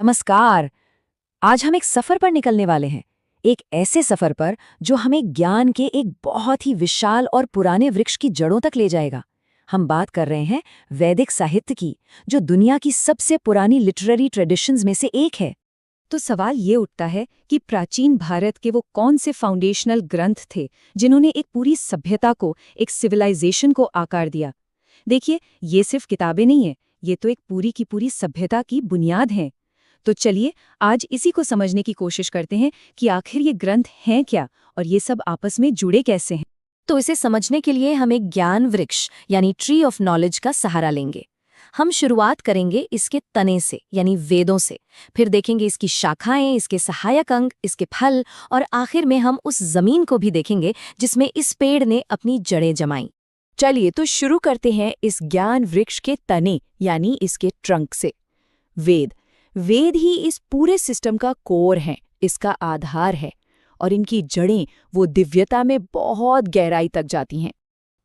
नमस्कार। आज हम एक सफर पर निकलने वाले हैं। एक ऐसे सफर पर जो हमें ज्ञान के एक बहुत ही विशाल और पुराने वृक्ष की जड़ों तक ले जाएगा। हम बात कर रहे हैं वैदिक साहित्य की, जो दुनिया की सबसे पुरानी लिटरेरी ट्रेडिशंस में से एक है। तो सवाल ये उठता है कि प्राचीन भारत के वो कौन से फाउंडेशनल ग्रंथ थे जिन्होंने एक पूरी सभ्यता को, एक सिविलाइजेशन को आकार दिया। देखिए, ये सिर्फ किताबें नहीं है, ये तो एक पूरी की पूरी सभ्यता की बुनियाद है। तो चलिए आज इसी को समझने की कोशिश करते हैं कि आखिर ये ग्रंथ हैं क्या और ये सब आपस में जुड़े कैसे हैं। तो इसे समझने के लिए हम एक ज्ञान वृक्ष यानी ट्री ऑफ नॉलेज का सहारा लेंगे। हम शुरुआत करेंगे इसके तने से यानी वेदों से, फिर देखेंगे इसकी शाखाएं, इसके सहायक अंग, इसके फल, और आखिर में हम उस जमीन को भी देखेंगे जिसमें इस पेड़ ने अपनी जड़ें जमाई। चलिए तो शुरू करते हैं इस ज्ञान वृक्ष के तने यानी इसके ट्रंक से। वेद वेद ही इस पूरे सिस्टम का कोर है, इसका आधार है, और इनकी जड़ें वो दिव्यता में बहुत गहराई तक जाती हैं।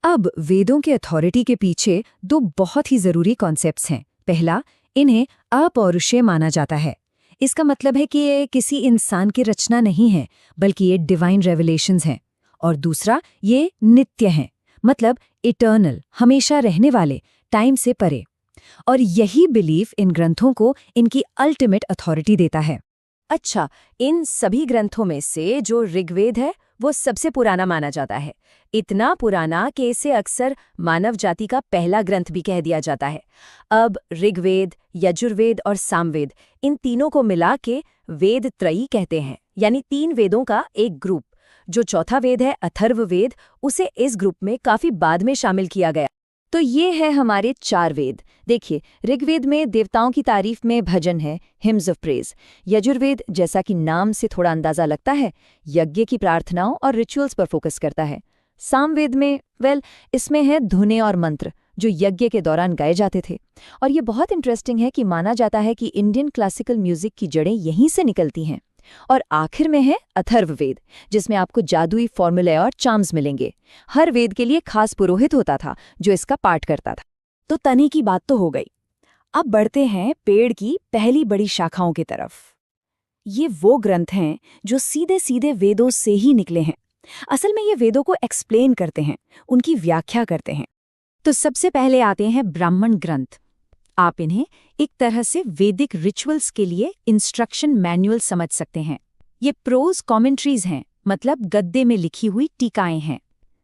अब वेदों के अथॉरिटी के पीछे दो बहुत ही जरूरी कॉन्सेप्ट्स हैं। पहला, इन्हें अपौरुषेय माना जाता है। इसका मतलब है कि ये किसी इंसान की रचना नहीं है, बल्कि ये डिवाइन रेवलेशंस हैं। और दूसरा, ये नित्य हैं, मतलब इटर्नल, हमेशा रहने वाले, टाइम से परे। और यही बिलीफ इन ग्रंथों को इनकी अल्टीमेट अथॉरिटी देता है। अच्छा, इन सभी ग्रंथों में से जो ऋग्वेद है वो सबसे पुराना माना जाता है। इतना पुराना कि इसे अक्सर मानव जाति का पहला ग्रंथ भी कह दिया जाता है। अब ऋग्वेद, यजुर्वेद और सामवेद, इन तीनों को मिला के वेद त्रयी कहते हैं, यानी 3 वेदों का एक ग्रुप। जो चौथा वेद है अथर्ववेद, उसे इस ग्रुप में काफी बाद में शामिल किया गया। तो ये है हमारे 4 वेद। देखिए, ऋग्वेद में देवताओं की तारीफ में भजन है, हिम्स ऑफ प्रेज। यजुर्वेद, जैसा कि नाम से थोड़ा अंदाजा लगता है, यज्ञ की प्रार्थनाओं और रिचुअल्स पर फोकस करता है। सामवेद में इसमें है धुनें और मंत्र जो यज्ञ के दौरान गाए जाते थे। और ये बहुत इंटरेस्टिंग है कि माना जाता है कि इंडियन क्लासिकल म्यूजिक की जड़ें यहीं से निकलती हैं। और आखिर में है अथर्ववेद, जिसमें आपको जादुई फॉर्मूले और चार्म्स मिलेंगे। हर वेद के लिए खास पुरोहित होता था जो इसका पाठ करता था। तो तने की बात तो हो गई। अब बढ़ते हैं पेड़ की पहली बड़ी शाखाओं की तरफ। ये वो ग्रंथ हैं जो सीधे सीधे वेदों से ही निकले हैं। असल में ये वेदों को एक्सप्लेन करते हैं, उनकी व्याख्या करते हैं। तो सबसे पहले आते हैं ब्राह्मण ग्रंथ। आप इन्हें एक तरह से वैदिक रिचुअल्स के लिए इंस्ट्रक्शन मैनुअल समझ सकते हैं। ये प्रोज कमेंट्रीज हैं, मतलब गद्दे में लिखी हुई टीकाएं हैं,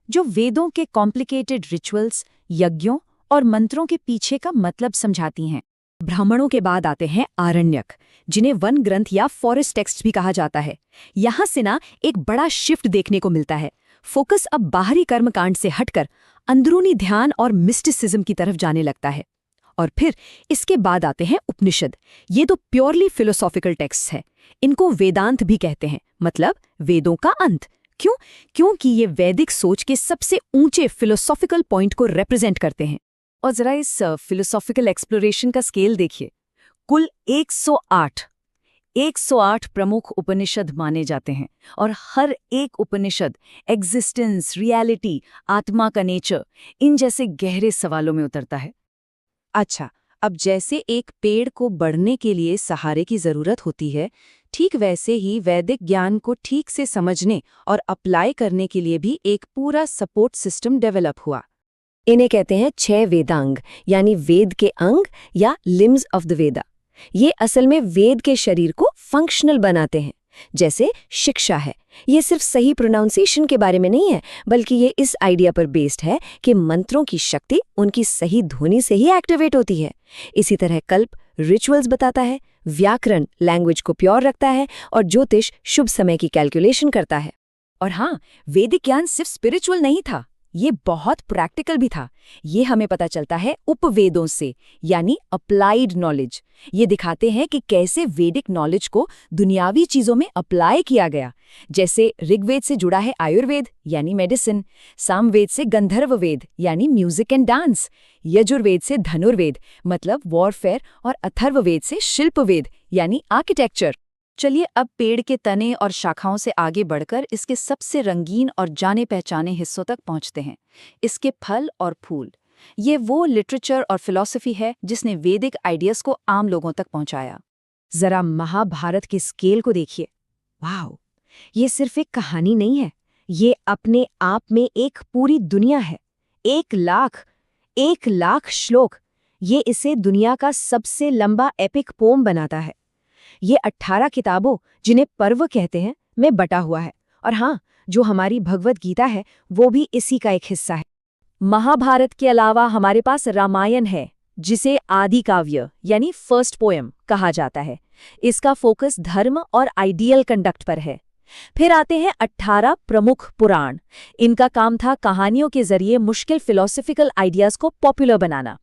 जो वेदों के कॉम्प्लिकेटेड रिचुअल्स, यज्ञों और मंत्रों के पीछे का मतलब समझाती हैं। ब्राह्मणों के बाद आते हैं आरण्यक, जिन्हें वन ग्रंथ या फॉरेस्ट टेक्स्ट भी कहा जाता है। यहाँ से ना एक बड़ा शिफ्ट देखने को मिलता है। फोकस अब बाहरी कर्मकांड से हटकर अंदरूनी ध्यान और मिस्टिसिज्म की तरफ जाने लगता है। और फिर इसके बाद आते हैं उपनिषद। ये तो प्योरली फिलोसॉफिकल टेक्स्ट है। इनको वेदांत भी कहते हैं, मतलब वेदों का अंत। क्यों? क्योंकि ये वैदिक सोच के सबसे ऊंचे फिलोसॉफिकल पॉइंट को रिप्रेजेंट करते हैं। और जरा इस फिलोसॉफिकल एक्सप्लोरेशन का स्केल देखिए। कुल 108 प्रमुख उपनिषद माने जाते हैं, और हर एक उपनिषद एग्जिस्टेंस, रियलिटी, आत्मा का नेचर, इन जैसे गहरे सवालों में उतरता है। अच्छा, अब जैसे एक पेड़ को बढ़ने के लिए सहारे की जरूरत होती है, ठीक वैसे ही वैदिक ज्ञान को ठीक से समझने और अप्लाई करने के लिए भी एक पूरा सपोर्ट सिस्टम डेवलप हुआ। इन्हें कहते हैं 6 वेदांग, यानी वेद के अंग या लिम्स ऑफ द वेदा। ये असल में वेद के शरीर को फंक्शनल बनाते हैं। जैसे शिक्षा है, ये सिर्फ सही प्रोनाउंसिएशन के बारे में नहीं है, बल्कि ये इस आइडिया पर बेस्ड है कि मंत्रों की शक्ति उनकी सही ध्वनि से ही एक्टिवेट होती है। इसी तरह कल्प रिचुअल्स बताता है, व्याकरण लैंग्वेज को प्योर रखता है, और ज्योतिष शुभ समय की कैलकुलेशन करता है। और हाँ, वैदिक ज्ञान सिर्फ स्पिरिचुअल नहीं था, ये बहुत प्रैक्टिकल भी था। ये हमें पता चलता है उपवेदों से, यानी अप्लाइड नॉलेज। ये दिखाते हैं कि कैसे वैदिक नॉलेज को दुनियावी चीजों में अप्लाई किया गया। जैसे ऋग्वेद से जुड़ा है आयुर्वेद यानी मेडिसिन, सामवेद से गंधर्ववेद यानी म्यूजिक एंड डांस, यजुर्वेद से धनुर्वेद मतलब वॉरफेयर, और अथर्ववेद से शिल्पवेद यानी आर्किटेक्चर। चलिए अब पेड़ के तने और शाखाओं से आगे बढ़कर इसके सबसे रंगीन और जाने पहचाने हिस्सों तक पहुंचते हैं, इसके फल और फूल। ये वो लिटरेचर और फिलॉसफी है जिसने वैदिक आइडियाज को आम लोगों तक पहुंचाया। जरा महाभारत के स्केल को देखिए। वाओ, ये सिर्फ एक कहानी नहीं है, ये अपने आप में एक पूरी दुनिया है। 1 लाख श्लोक, ये इसे दुनिया का सबसे लंबा एपिक पोम बनाता है। ये 18 किताबों, जिन्हें पर्व कहते हैं, में बटा हुआ है। और हाँ, जो हमारी भगवत गीता है वो भी इसी का एक हिस्सा है। महाभारत के अलावा हमारे पास रामायण है, जिसे आदि काव्य यानी फर्स्ट पोएम कहा जाता है। इसका फोकस धर्म और आइडियल कंडक्ट पर है। फिर आते हैं 18 प्रमुख पुराण। इनका काम था कहानियों के जरिए मुश्किल फिलोसॉफिकल आइडियाज को पॉपुलर बनाना।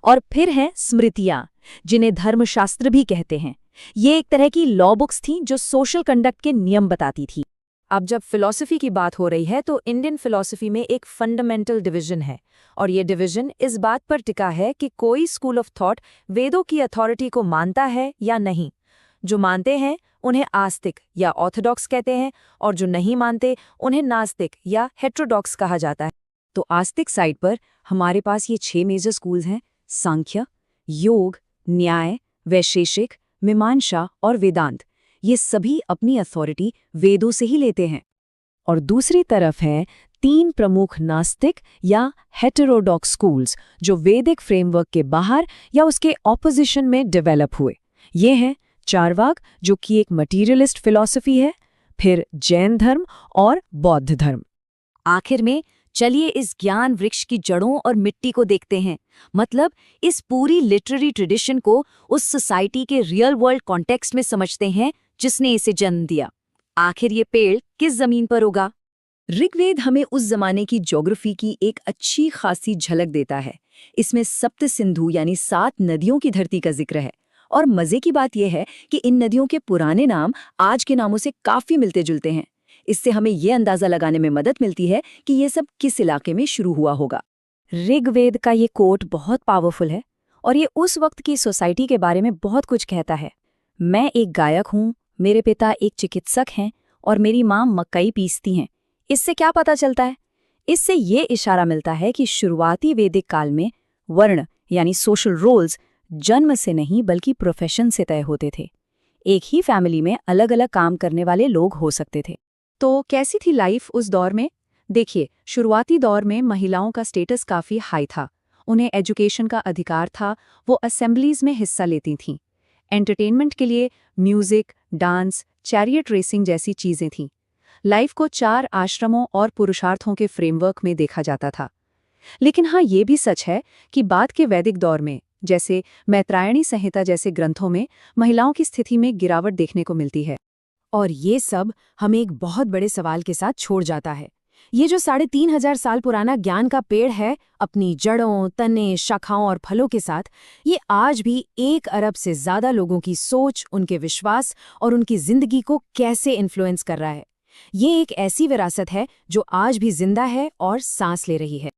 और फिर हैं स्मृतियां, जिन्हें धर्मशास्त्र भी कहते हैं। ये एक तरह की लॉ बुक्स थीं जो सोशल कंडक्ट के नियम बताती थी। अब जब फिलॉसफी की बात हो रही है तो इंडियन फिलॉसफी में एक फंडामेंटल डिवीजन है, और ये डिवीजन इस बात पर टिका है कि कोई स्कूल ऑफ थॉट वेदों की अथॉरिटी को मानता है या नहीं। जो मानते हैं उन्हें आस्तिक या ऑर्थोडॉक्स कहते हैं, और जो नहीं मानते उन्हें नास्तिक या हेट्रोडॉक्स कहा जाता है। तो आस्तिक साइड पर हमारे पास ये 6 मेजर स्कूल्स हैं: सांख्य, योग, न्याय, वैशेषिक, मीमांसा और वेदांत। ये सभी अपनी अथॉरिटी वेदों से ही लेते हैं। और दूसरी तरफ है 3 प्रमुख नास्तिक या हेटेरोडॉक्स स्कूल्स, जो वैदिक फ्रेमवर्क के बाहर या उसके ऑपोजिशन में डेवलप हुए। ये हैं चारवाक, जो कि एक मटीरियलिस्ट फिलॉसफी है, फिर जैन धर्म और बौद्ध धर्म। आखिर में चलिए इस ज्ञान वृक्ष की जड़ों और मिट्टी को देखते हैं, मतलब इस पूरी लिटरेरी ट्रेडिशन को उस सोसाइटी के रियल वर्ल्ड कॉन्टेक्स्ट में समझते हैं जिसने इसे जन्म दिया। आखिर ये पेड़ किस जमीन पर होगा? ऋग्वेद हमें उस जमाने की ज्योग्राफी की एक अच्छी खासी झलक देता है। इसमें सप्त सिंधु यानी 7 नदियों की धरती का जिक्र है। और मजे की बात यह है कि इन नदियों के पुराने नाम आज के नामों से काफी मिलते जुलते हैं। इससे हमें ये अंदाजा लगाने में मदद मिलती है कि ये सब किस इलाके में शुरू हुआ होगा। ऋग्वेद का ये कोट बहुत पावरफुल है, और ये उस वक्त की सोसाइटी के बारे में बहुत कुछ कहता है। मैं एक गायक हूँ, मेरे पिता एक चिकित्सक हैं और मेरी माँ मकई पीसती हैं। इससे क्या पता चलता है? इससे ये इशारा मिलता है कि शुरुआती वैदिक काल में वर्ण यानी सोशल रोल्स जन्म से नहीं बल्कि प्रोफेशन से तय होते थे। एक ही फैमिली में अलग अलग काम करने वाले लोग हो सकते थे। तो कैसी थी लाइफ उस दौर में? देखिए, शुरुआती दौर में महिलाओं का स्टेटस काफी हाई था। उन्हें एजुकेशन का अधिकार था, वो असेंबलीज में हिस्सा लेती थीं। एंटरटेनमेंट के लिए म्यूजिक, डांस, चैरियट रेसिंग जैसी चीजें थीं। लाइफ को 4 आश्रमों और पुरुषार्थों के फ्रेमवर्क में देखा जाता था। लेकिन हाँ, ये भी सच है कि बाद के वैदिक दौर में, जैसे मैत्रायणी संहिता जैसे ग्रंथों में, महिलाओं की स्थिति में गिरावट देखने को मिलती है। और ये सब हमें एक बहुत बड़े सवाल के साथ छोड़ जाता है। ये जो 3500 साल पुराना ज्ञान का पेड़ है, अपनी जड़ों, तने, शाखाओं और फलों के साथ, ये आज भी 1 अरब से ज्यादा लोगों की सोच, उनके विश्वास और उनकी जिंदगी को कैसे इन्फ्लुएंस कर रहा है। ये एक ऐसी विरासत है जो आज भी जिंदा है और सांस ले रही है।